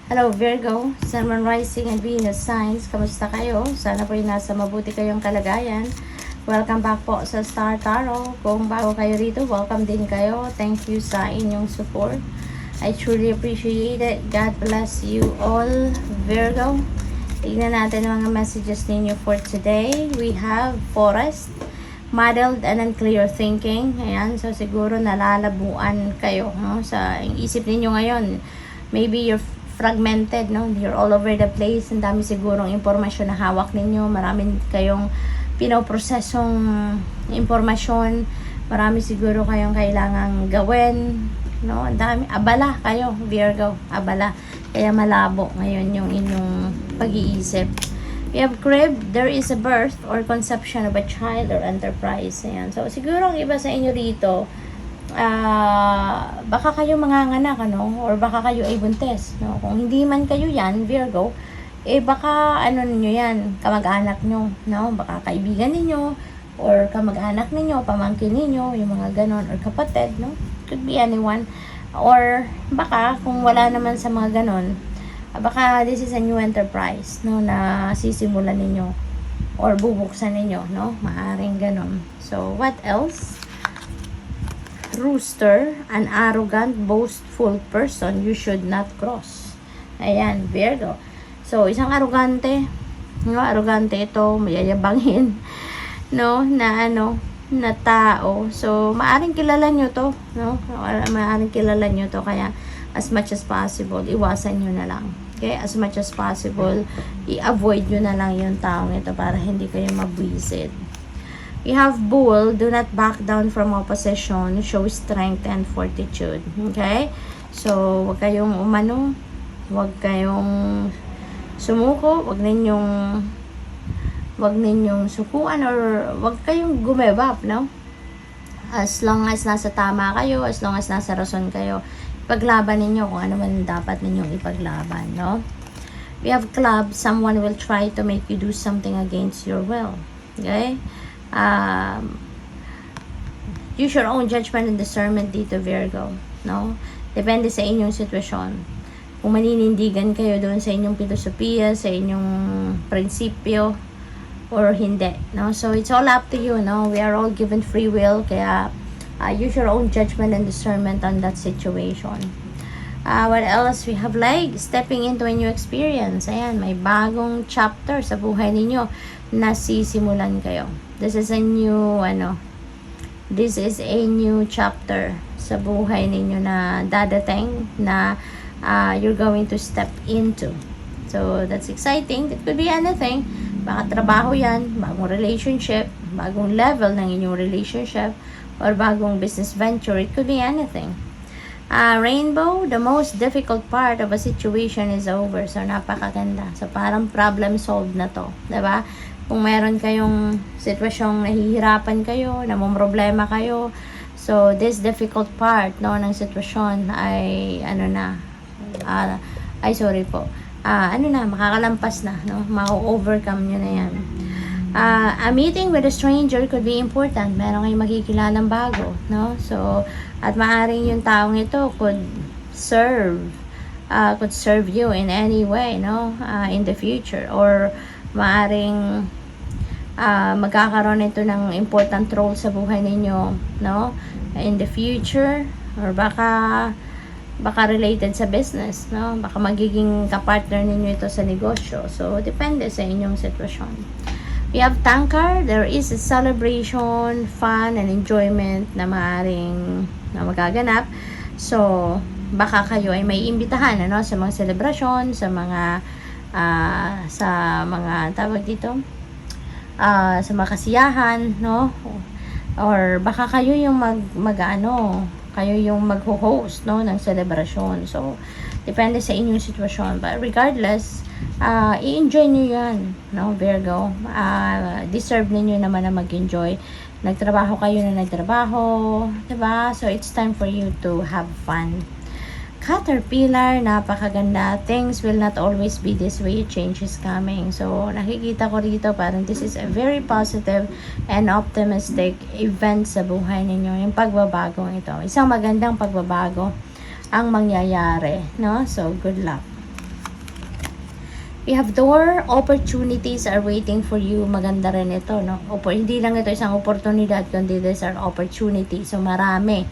Hello Virgo, Sun, Moon, Rising, and Venus signs. Kamusta kayo? Sana po yung nasa mabuti kayong kalagayan. Welcome back po sa Star Tarot. Kung bago kayo rito, welcome din kayo. Thank you sa inyong support. I truly appreciate it. God bless you all, Virgo. Tignan natin ang mga messages ninyo for today. We have Forest, muddled and unclear thinking. Ayan, so siguro nalalabuan kayo, no? Sa isip ninyo ngayon. Maybe you're fragmented, no? You're all over the place. Ang dami sigurong impormasyon na hawak ninyo. Marami kayong pinoprosesong impormasyon. Marami siguro kayong kailangang gawin, no? Ang dami. Abala kayo, Virgo. Abala. Kaya malabo ngayon yung inyong pag-iisip. We have crib. There is a birth or conception of a child or enterprise. Ayan. So, siguro ang iba sa inyo dito, baka kayo manganganak, ano, or baka kayo ay buntis, no? Kung hindi man kayo yan, Virgo, baka ano ninyo yan, kamag-anak nyo, no? Baka kaibigan ninyo, or kamag-anak ninyo, pamangkin ninyo, yung mga ganon, or kapatid, no? Could be anyone. Or baka kung wala naman sa mga ganon, baka this is a new enterprise, no, na sisimulan ninyo or bubuksan ninyo, no? Maaring ganon. So what else? Rooster, an arrogant, boastful person you should not cross. Ayan, Virgo. So, isang arrogante, no? Arrogante ito, mayayabangin, no? Na tao. So, maaring kilala nyo to, no? Maaring kilala nyo to, kaya as much as possible, iwasan nyo na lang. Okay? As much as possible, i-avoid nyo na lang yung taong ito para hindi kayo mabwisit. We have Bull, do not back down from opposition, show strength and fortitude. Okay? So, wag kayong wag kayong sumuko, wag ninyong sukuan, or wag kayong gumebap, no? As long as nasa tama kayo, as long as nasa rason kayo, ipaglaban ninyo kung ano man dapat ninyong ipaglaban, no? We have Club, someone will try to make you do something against your will. Okay? Use your own judgment and discernment dito, Virgo, no? Depende sa inyong sitwasyon. Kung maninindigan kayo doon sa inyong filosofiya, sa inyong prinsipyo, or hindi, no? So, it's all up to you, no? We are all given free will, kaya use your own judgment and discernment on that situation. What else? We have like stepping into a new experience. Ayan, may bagong chapter sa buhay ninyo na sisimulan kayo. This is a new chapter sa buhay ninyo na dadating na you're going to step into. So, that's exciting. It could be anything. Baka trabaho yan, bagong relationship, bagong level ng inyong relationship, or bagong business venture. It could be anything. Rainbow, the most difficult part of a situation is over. So, napakaganda. So, parang problem solved na to. Diba? Kung meron kayong sitwasyong nahihirapan kayo, namumroblema kayo, so, this difficult part, no, ng sitwasyon ay, makakalampas na, no? Ma-overcome nyo na yan. A meeting with a stranger could be important. Meron kayong makikilalang bago, no? So, at maaring yung taong ito could serve you in any way, no? In the future, or maaring magkakaroon ito ng important role sa buhay ninyo, no? In the future, or baka related sa business, no? Baka magiging kapartner ninyo ito sa negosyo. So, depende sa inyong sitwasyon. We have Tankard. There is a celebration, fun, and enjoyment na magaganap. So, baka kayo ay may imbitahan, ano, sa mga celebration, sa mga tawag dito, sa mga kasiyahan, no? Or baka kayo yung kayo yung mag-host, no, ng celebration. So, depende sa inyong sitwasyon. But regardless, i-enjoy nyo yan, no, Virgo. Deserve ninyo naman na mag-enjoy. Nagtrabaho kayo na nagtrabaho, diba? So, it's time for you to have fun. Caterpillar, napakaganda. Things will not always be this way. Change is coming. So, nakikita ko rito parang this is a very positive and optimistic event sa buhay ninyo. Yung pagbabagong ito. Isang magandang pagbabago ang mangyayari, no? So, good luck. We have door opportunities are waiting for you. Maganda rin ito, no? Hindi lang ito isang oportunidad, kundi these are opportunities. So, marami,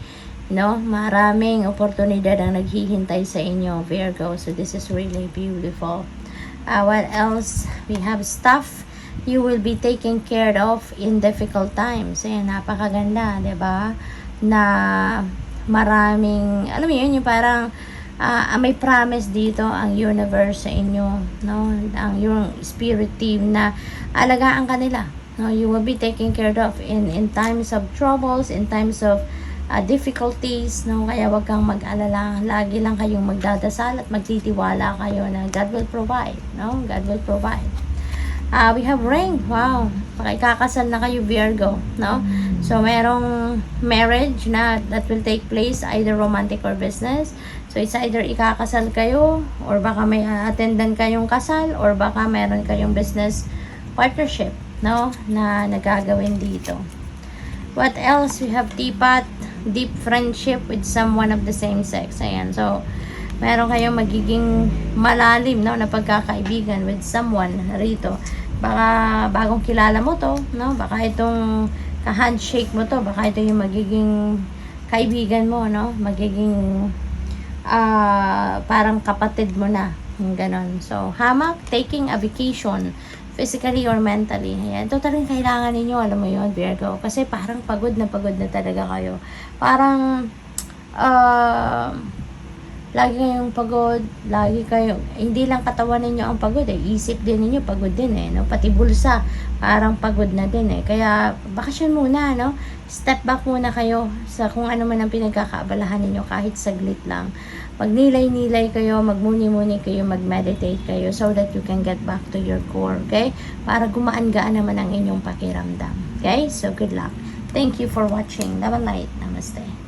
no? Maraming oportunidad ang naghihintay sa inyo, Virgo. So, this is really beautiful. What else? We have stuff you will be taken care of in difficult times. Ayan, napakaganda, 'di ba? Na maraming, alam mo yun, yung parang may promise dito ang universe sa inyo, no? Ang yung spirit team na alagaan kanila, no? You will be taken care of in times of troubles, in times of difficulties, no? Kaya wag kang mag-alala, lagi lang kayong magdadasal at magtitiwala kayo na God will provide, no? God will provide. We have ring. Wow. Pakikakasal na kayo, Virgo, no? So, merong marriage na that will take place, either romantic or business. So, it's either ikakasal kayo, or baka may attendan kayong kasal, or baka meron kayong business partnership, no? Na nagagawin dito. What else? We have teapot, deep friendship with someone of the same sex. Ayan. So, meron kayong magiging malalim, no, na pagkakaibigan with someone rito. Baka bagong kilala mo to, no? Baka itong ka-handshake mo to, baka ito yung magiging kaibigan mo, no? Magiging parang kapatid mo na, yung ganon. So, hamak, taking a vacation, physically or mentally. Ayan. Ito talagang kailangan ninyo, alam mo yun, Virgo. Kasi parang pagod na talaga kayo. Parang, lagi kayong pagod, lagi kayong, hindi lang katawan ninyo ang pagod isip din ninyo pagod din no? Pati bulsa, parang pagod na din Kaya, bakasyon muna, no? Step back muna kayo sa kung ano man ang pinagkakaabalahan ninyo kahit saglit lang. Magnilay-nilay kayo, magmuni-muni kayo, mag-meditate kayo so that you can get back to your core, okay? Para gumaan-gaan naman ang inyong pakiramdam, okay? So, good luck. Thank you for watching. Love and light. Namaste.